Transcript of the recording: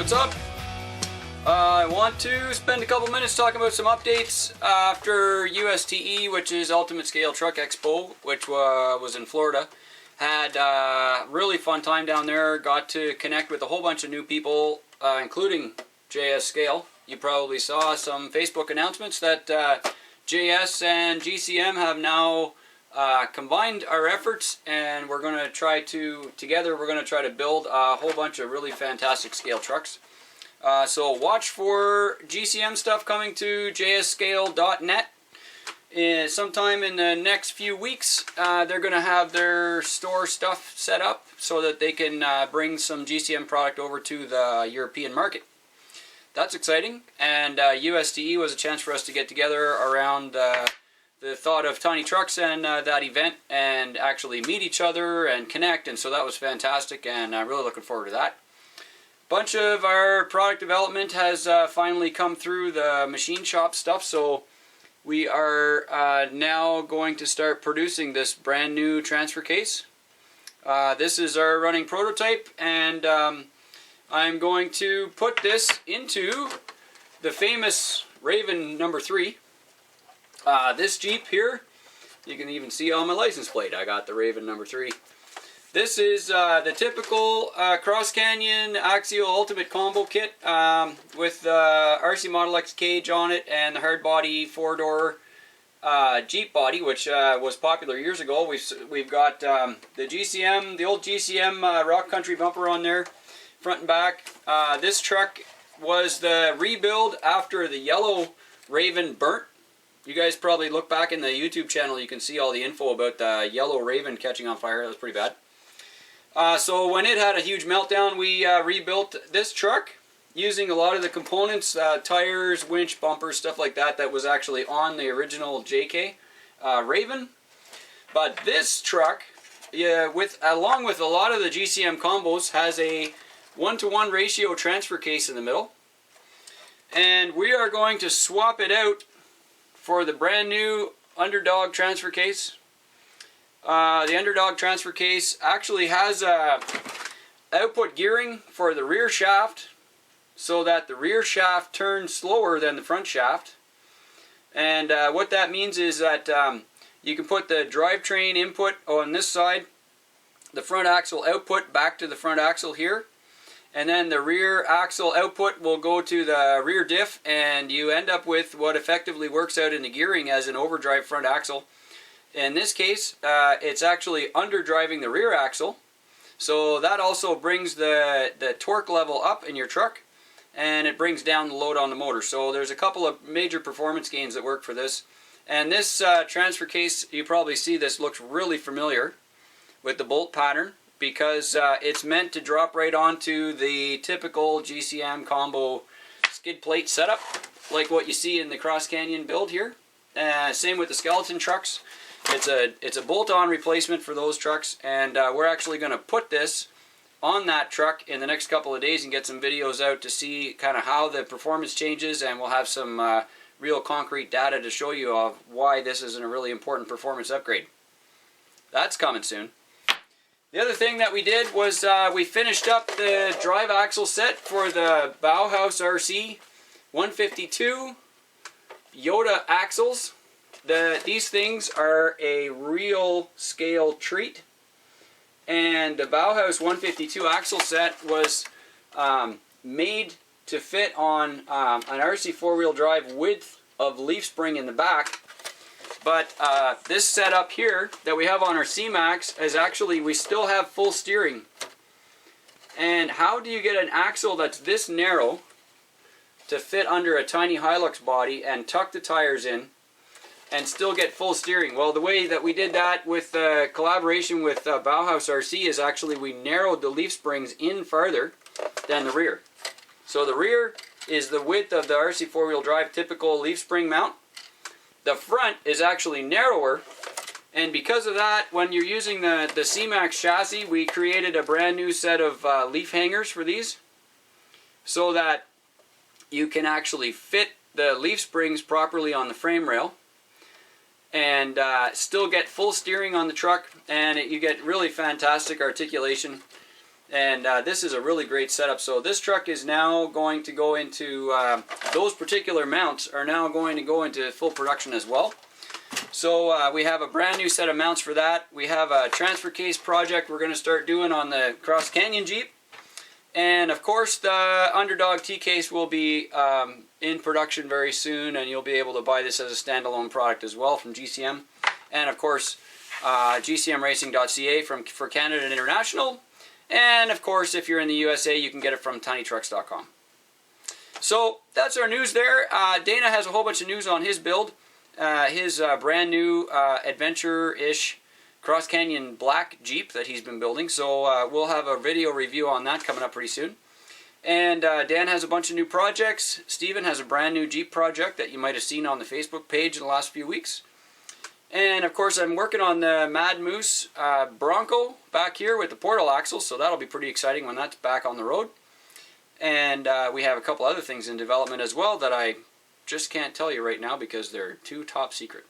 what's up? I want to spend a couple minutes talking about some updates after USTE, which is Ultimate Scale Truck Expo, which was in Florida. Had a really fun time down there, got to connect with a whole bunch of new people, including JS Scale. You probably saw some Facebook announcements that JS and GCM have now combined our efforts, and we're going to try to, together, we're going to try to build a whole bunch of really fantastic scale trucks. So watch for GCM stuff coming to jsscale.net. Sometime in the next few weeks, they're going to have their store stuff set up so that they can bring some GCM product over to the European market. That's exciting, and USTE was a chance for us to get together around the thought of tiny trucks and that event, and actually meet each other and connect, and so that was fantastic, and I'm really looking forward to that. Bunch of our product development has finally come through the machine shop stuff, so we are now going to start producing this brand new transfer case. This is our running prototype, and I'm going to put this into the famous Raven number 3. This Jeep here, you can even see on my license plate, I got the Raven number 3. This is the typical Cross Canyon Axial Ultimate Combo Kit with the RC Model X cage on it and the hard body 4-door Jeep body, which was popular years ago. We've got the GCM, the old GCM Rock Country bumper on there, front and back. This truck was the rebuild after the yellow Raven burnt. You guys probably look back in the YouTube channel, you can see all the info about the yellow Raven catching on fire. That was pretty bad. So when it had a huge meltdown, we rebuilt this truck using a lot of the components, tires, winch, bumpers, stuff like that, that was actually on the original JK Raven. But this truck, along with a lot of the GCM combos, has a 1-to-1 ratio transfer case in the middle. And we are going to swap it out for the brand new Underdog transfer case. The Underdog transfer case actually has output gearing for the rear shaft, so that the rear shaft turns slower than the front shaft. And what that means is that you can put the drivetrain input on this side, the front axle output back to the front axle here, and then the rear axle output will go to the rear diff, and you end up with what effectively works out in the gearing as an overdrive front axle. In this case, it's actually underdriving the rear axle, so that also brings the torque level up in your truck, and it brings down the load on the motor. So there's a couple of major performance gains that work for this. And this transfer case, you probably see this looks really familiar with the bolt pattern, because it's meant to drop right onto the typical GCM combo skid plate setup, like what you see in the Cross Canyon build here. Same with the skeleton trucks. It's a bolt-on replacement for those trucks, and we're actually going to put this on that truck in the next couple of days and get some videos out to see kind of how the performance changes, and we'll have some real concrete data to show you of why this is a really important performance upgrade. That's coming soon. The other thing that we did was we finished up the drive axle set for the Bauhaus RC 152 Yoda axles. These things are a real scale treat, and the Bauhaus 152 axle set was made to fit on an RC 4-wheel drive width of leaf spring in the back. But this setup here that we have on our C-Max is actually, we still have full steering. And how do you get an axle that's this narrow to fit under a tiny Hilux body and tuck the tires in and still get full steering? Well, the way that we did that with collaboration with Bauhaus RC is actually we narrowed the leaf springs in farther than the rear. So the rear is the width of the RC 4-wheel drive typical leaf spring mount. The front is actually narrower, and because of that, when you're using the C-Max chassis, we created a brand new set of leaf hangers for these, so that you can actually fit the leaf springs properly on the frame rail, and still get full steering on the truck, and you get really fantastic articulation. And this is a really great setup. So this truck is now going to go into, those particular mounts are now going to go into full production as well. So we have a brand new set of mounts for that. We have a transfer case project we're going to start doing on the Cross Canyon Jeep. And of course the Underdog Tcase will be in production very soon, and you'll be able to buy this as a standalone product as well from GCM. And of course gcmracing.ca for Canada and International. And of course, if you're in the USA, you can get it from tinytrucks.com. So that's our news there. Dana has a whole bunch of news on his build. His brand new adventure-ish Cross Canyon Black Jeep that he's been building. So we'll have a video review on that coming up pretty soon. And Dan has a bunch of new projects. Steven has a brand new Jeep project that you might have seen on the Facebook page in the last few weeks. And of course I'm working on the Mad Moose Bronco back here with the portal axle, so that'll be pretty exciting when that's back on the road. And we have a couple other things in development as well that I just can't tell you right now because they're too top secret.